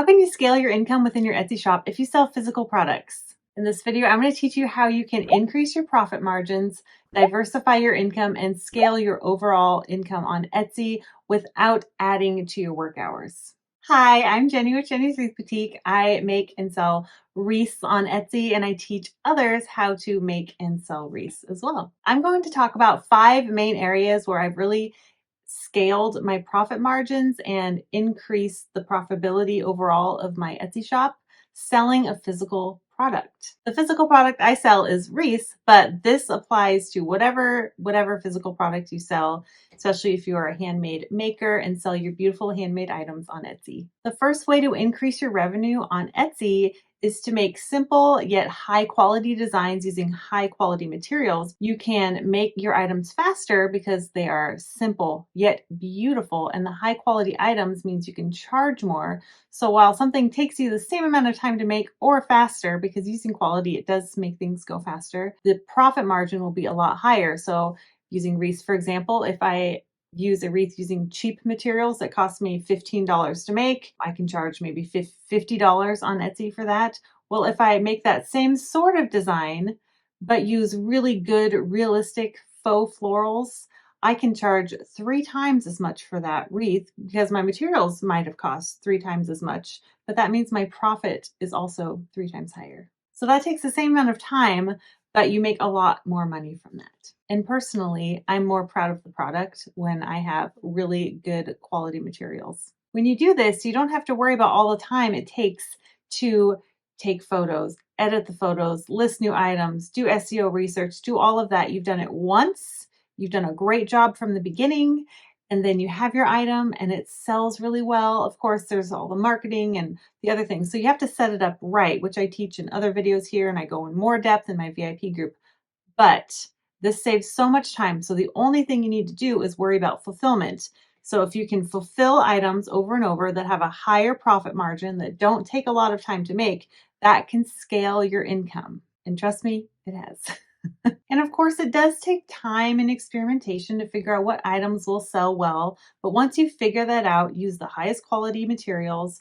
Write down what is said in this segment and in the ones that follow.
How can you scale your income within your Etsy shop if you sell physical products? In this video, I'm going to teach you how you can increase your profit margins, diversify your income, and scale your overall income on Etsy without adding to your work hours. Hi, I'm Jenny with Jenny's Wreath Boutique. I make and sell wreaths on Etsy, and I teach others how to make and sell wreaths as well. I'm going to talk about 5 main areas where I've really scaled my profit margins and increased the profitability overall of my Etsy shop selling a physical product. The physical product I sell is wreaths, but this applies to whatever physical product you sell, especially if you are a handmade maker and sell your beautiful handmade items on Etsy. The first way to increase your revenue on Etsy is to make simple yet high quality designs using high quality materials. You can make your items faster because they are simple yet beautiful, and the high quality items means you can charge more. So while something takes you the same amount of time to make or faster, because using quality, it does make things go faster, the profit margin will be a lot higher. So using wreaths, for example, if I use a wreath using cheap materials that cost me $15 to make, I can charge maybe $50 on Etsy for that. Well, if I make that same sort of design, but use really good, realistic faux florals, I can charge 3 times as much for that wreath because my materials might have cost 3 times as much, but that means my profit is also 3 times higher. So that takes the same amount of time, but you make a lot more money from that. And personally, I'm more proud of the product when I have really good quality materials. When you do this, you don't have to worry about all the time it takes to take photos, edit the photos, list new items, do SEO research, do all of that. You've done it once, you've done a great job from the beginning, and then you have your item and it sells really well. Of course, there's all the marketing and the other things. So you have to set it up right, which I teach in other videos here, and I go in more depth in my VIP group. But this saves so much time. So the only thing you need to do is worry about fulfillment. So if you can fulfill items over and over that have a higher profit margin, that don't take a lot of time to make, that can scale your income. And trust me, it has. And of course, it does take time and experimentation to figure out what items will sell well. But once you figure that out, use the highest quality materials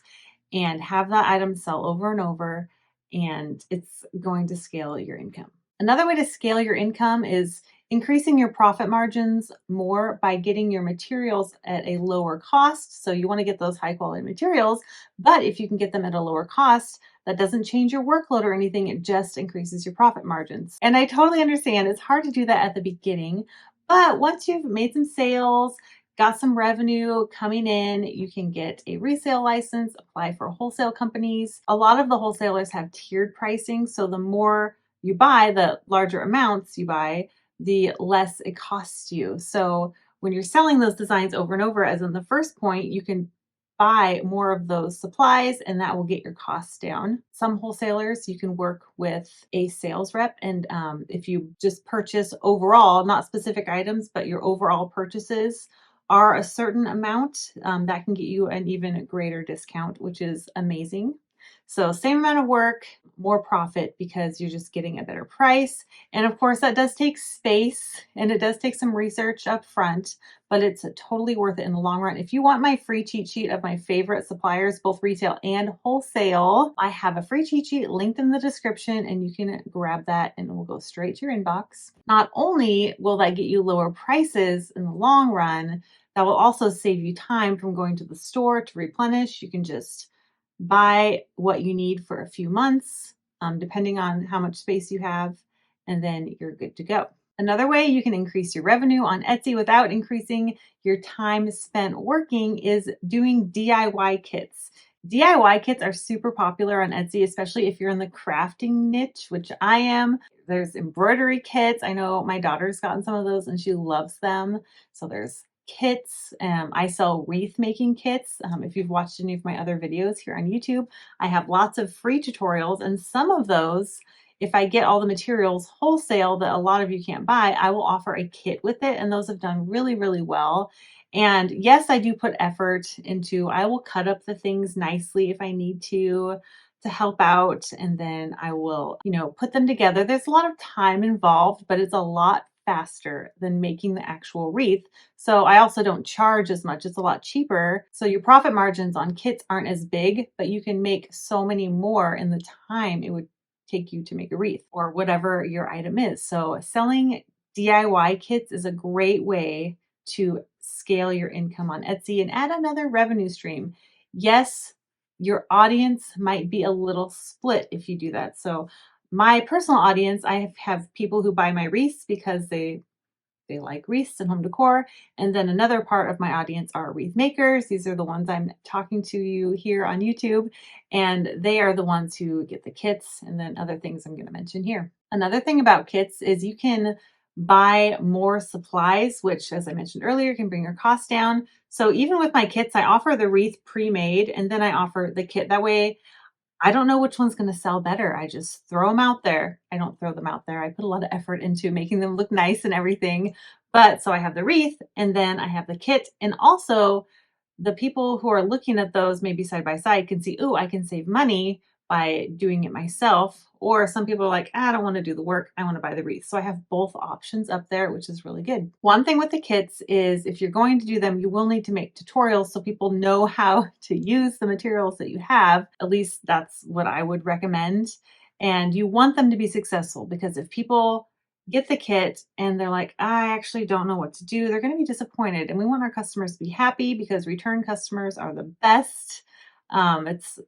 and have that item sell over and over, and it's going to scale your income. Another way to scale your income is increasing your profit margins more by getting your materials at a lower cost. So you want to get those high quality materials, but if you can get them at a lower cost, that doesn't change your workload or anything. It just increases your profit margins. And I totally understand it's hard to do that at the beginning, but once you've made some sales, got some revenue coming in, you can get a resale license, apply for wholesale companies. A lot of the wholesalers have tiered pricing. So the more you buy, the larger amounts you buy, the less it costs you. So when you're selling those designs over and over, as in the first point, you can buy more of those supplies and that will get your costs down. Some wholesalers, you can work with a sales rep. And if you just purchase overall, not specific items, but your overall purchases are a certain amount, that can get you an even greater discount, which is amazing. So same amount of work, more profit because you're just getting a better price. And of course, that does take space and it does take some research up front, but it's totally worth it in the long run. If you want my free cheat sheet of my favorite suppliers, both retail and wholesale, I have a free cheat sheet linked in the description and you can grab that and it will go straight to your inbox. Not only will that get you lower prices in the long run, that will also save you time from going to the store to replenish. You can just buy what you need for a few months, depending on how much space you have, and then you're good to go. Another way you can increase your revenue on Etsy without increasing your time spent working is doing DIY kits. DIY kits are super popular on Etsy, especially if you're in the crafting niche, which I am. There's embroidery kits. I know my daughter's gotten some of those and she loves them. So there's kits. I sell wreath making kits. If you've watched any of my other videos here on YouTube, I have lots of free tutorials, and some of those, if I get all the materials wholesale that a lot of you can't buy, I will offer a kit with it, and those have done really, really well. And yes, I do put effort into, I will cut up the things nicely if I need to help out, and then I will, put them together. There's a lot of time involved, but it's a lot faster than making the actual wreath. So I also don't charge as much. It's a lot cheaper. So your profit margins on kits aren't as big, but you can make so many more in the time it would take you to make a wreath or whatever your item is. So selling DIY kits is a great way to scale your income on Etsy and add another revenue stream. Yes, your audience might be a little split if you do that. So my personal audience, I have people who buy my wreaths because they like wreaths and home decor. And then another part of my audience are wreath makers. These are the ones I'm talking to you here on YouTube. And they are the ones who get the kits and then other things I'm going to mention here. Another thing about kits is you can buy more supplies, which, as I mentioned earlier, can bring your costs down. So even with my kits, I offer the wreath pre-made and then I offer the kit. That way I don't know which one's gonna sell better. I just throw them out there. I don't throw them out there. I put a lot of effort into making them look nice and everything. But so I have the wreath and then I have the kit. And also the people who are looking at those maybe side by side can see, oh, I can save money by doing it myself. Or some people are like, I don't want to do the work. I want to buy the wreath. So I have both options up there, which is really good. One thing with the kits is if you're going to do them, you will need to make tutorials so people know how to use the materials that you have. At least that's what I would recommend. And you want them to be successful because if people get the kit and they're like, I actually don't know what to do, they're going to be disappointed. And we want our customers to be happy because return customers are the best. It's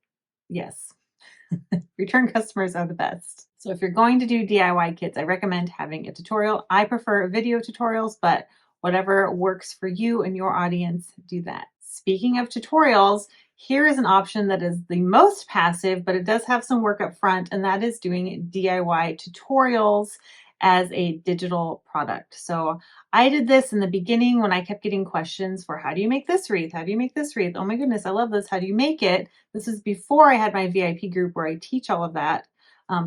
yes, return customers are the best. So if you're going to do DIY kits, I recommend having a tutorial. I prefer video tutorials, but whatever works for you and your audience, do that. Speaking of tutorials, here is an option that is the most passive, but it does have some work up front, and that is doing DIY tutorials as a digital product. So I did this in the beginning when I kept getting questions for how do you make this wreath? How do you make this wreath? Oh my goodness, I love this. How do you make it? This is before I had my VIP group where I teach all of that.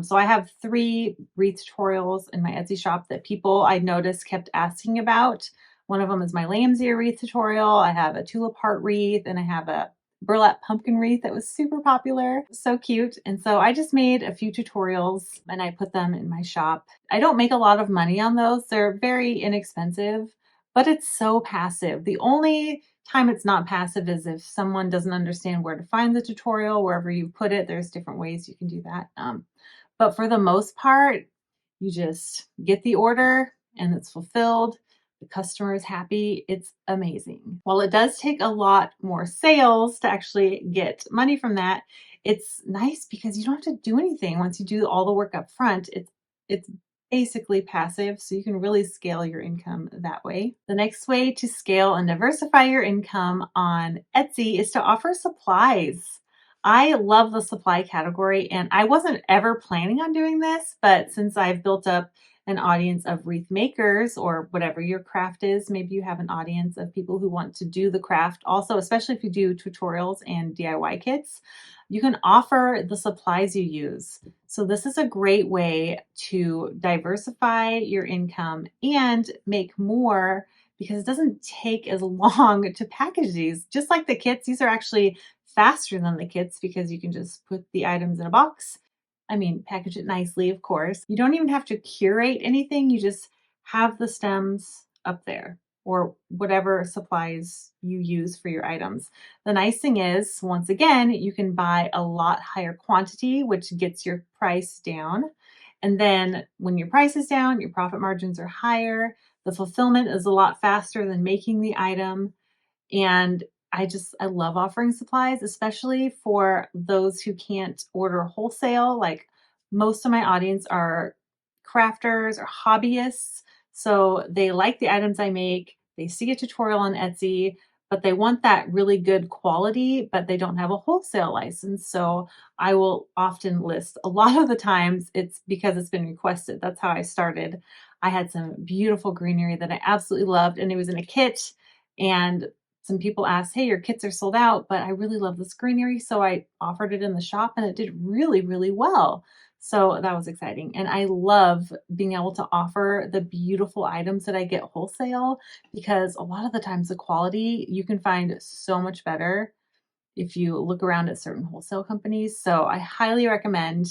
So I have 3 wreath tutorials in my Etsy shop that people I noticed kept asking about. One of them is my lamb's ear wreath tutorial. I have a tulip heart wreath and I have a burlap pumpkin wreath that was super popular. So cute. And so I just made a few tutorials and I put them in my shop. I don't make a lot of money on those. They're very inexpensive, but it's so passive. The only time it's not passive is if someone doesn't understand where to find the tutorial, wherever you put it, there's different ways you can do that. But for the most part, you just get the order and it's fulfilled. The customer is happy. It's amazing. While it does take a lot more sales to actually get money from that, it's nice because you don't have to do anything once you do all the work up front. It's basically passive, so you can really scale your income that way. The next way to scale and diversify your income on Etsy is to offer supplies. I love the supply category, and I wasn't ever planning on doing this, but since I've built up an audience of wreath makers or whatever your craft is, maybe you have an audience of people who want to do the craft also, especially if you do tutorials and DIY kits, you can offer the supplies you use. So this is a great way to diversify your income and make more because it doesn't take as long to package these. Just like the kits, these are actually faster than the kits because you can just put the items in a box. I mean, package it nicely, of course. You don't even have to curate anything. You just have the stems up there or whatever supplies you use for your items. The nice thing is, once again, you can buy a lot higher quantity, which gets your price down. And then when your price is down, your profit margins are higher. The fulfillment is a lot faster than making the item. And I love offering supplies, especially for those who can't order wholesale. Like most of my audience are crafters or hobbyists. So they like the items I make. They see a tutorial on Etsy, but they want that really good quality, but they don't have a wholesale license. So I will often list a lot of the times it's because it's been requested. That's how I started. I had some beautiful greenery that I absolutely loved, and it was in a kit. And some people asked, hey, your kits are sold out, but I really love this greenery. So I offered it in the shop and it did really, really well. So that was exciting. And I love being able to offer the beautiful items that I get wholesale because a lot of the times the quality you can find so much better if you look around at certain wholesale companies. So I highly recommend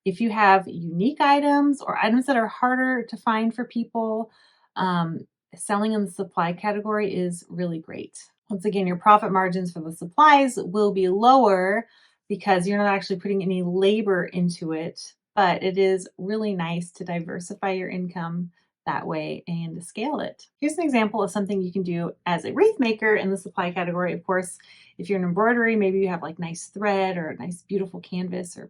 if you have unique items or items that are harder to find for people, um, selling in the supply category is really great. Once again, your profit margins for the supplies will be lower because you're not actually putting any labor into it, but it is really nice to diversify your income that way and scale it. Here's an example of something you can do as a wreath maker in the supply category. Of course, if you're in embroidery, maybe you have like nice thread or a nice beautiful canvas or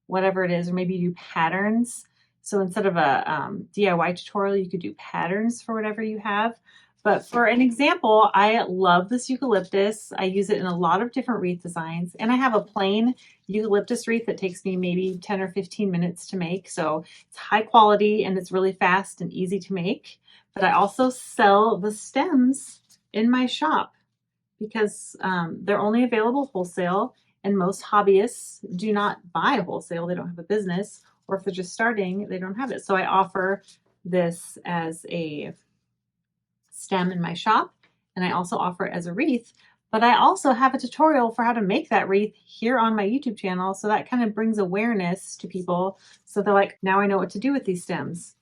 whatever it is, or maybe you do patterns. So instead of a DIY tutorial, you could do patterns for whatever you have. But for an example, I love this eucalyptus. I use it in a lot of different wreath designs. And I have a plain eucalyptus wreath that takes me maybe 10 or 15 minutes to make. So it's high quality and it's really fast and easy to make. But I also sell the stems in my shop because they're only available wholesale, and most hobbyists do not buy wholesale. They don't have a business, or if they're just starting, they don't have it. So I offer this as a stem in my shop, and I also offer it as a wreath. But I also have a tutorial for how to make that wreath here on my YouTube channel. So that kind of brings awareness to people. So they're like, now I know what to do with these stems.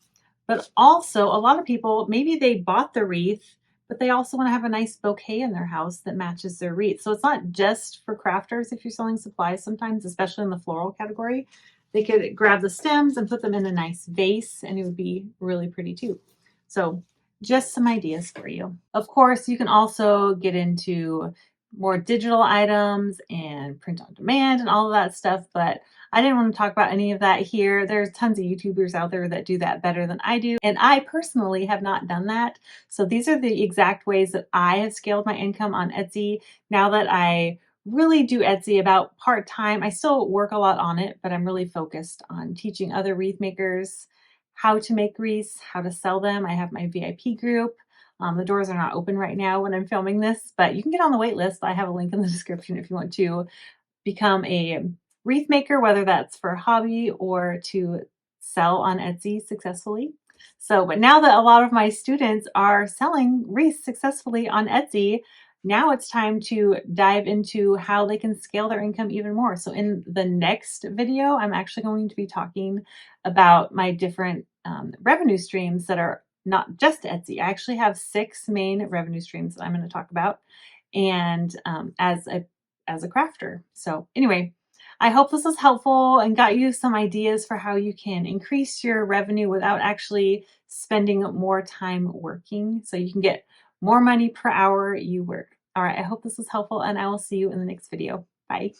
But also, a lot of people, maybe they bought the wreath, but they also want to have a nice bouquet in their house that matches their wreath. So it's not just for crafters if you're selling supplies sometimes, especially in the floral category. They could grab the stems and put them in a nice vase, and it would be really pretty too. So just some ideas for you. Of course, you can also get into more digital items and print on demand and all of that stuff, but I didn't want to talk about any of that here. There's tons of YouTubers out there that do that better than I do, and I personally have not done that. So these are the exact ways that I have scaled my income on Etsy. Now that I really do Etsy about part-time, I still work a lot on it, but I'm really focused on teaching other wreath makers how to make wreaths, how to sell them. I have my VIP group. The doors are not open right now when I'm filming this, but you can get on the wait list. I have a link in the description if you want to become a wreath maker, whether that's for a hobby or to sell on Etsy successfully. So, but now that a lot of my students are selling wreaths successfully on Etsy, now it's time to dive into how they can scale their income even more. So in the next video, I'm actually going to be talking about my different revenue streams that are not just Etsy. I actually have 6 main revenue streams that I'm going to talk about, and as a crafter. So anyway, I hope this was helpful and got you some ideas for how you can increase your revenue without actually spending more time working, so you can get more money per hour you work. All right, I hope this was helpful, and I will see you in the next video. Bye.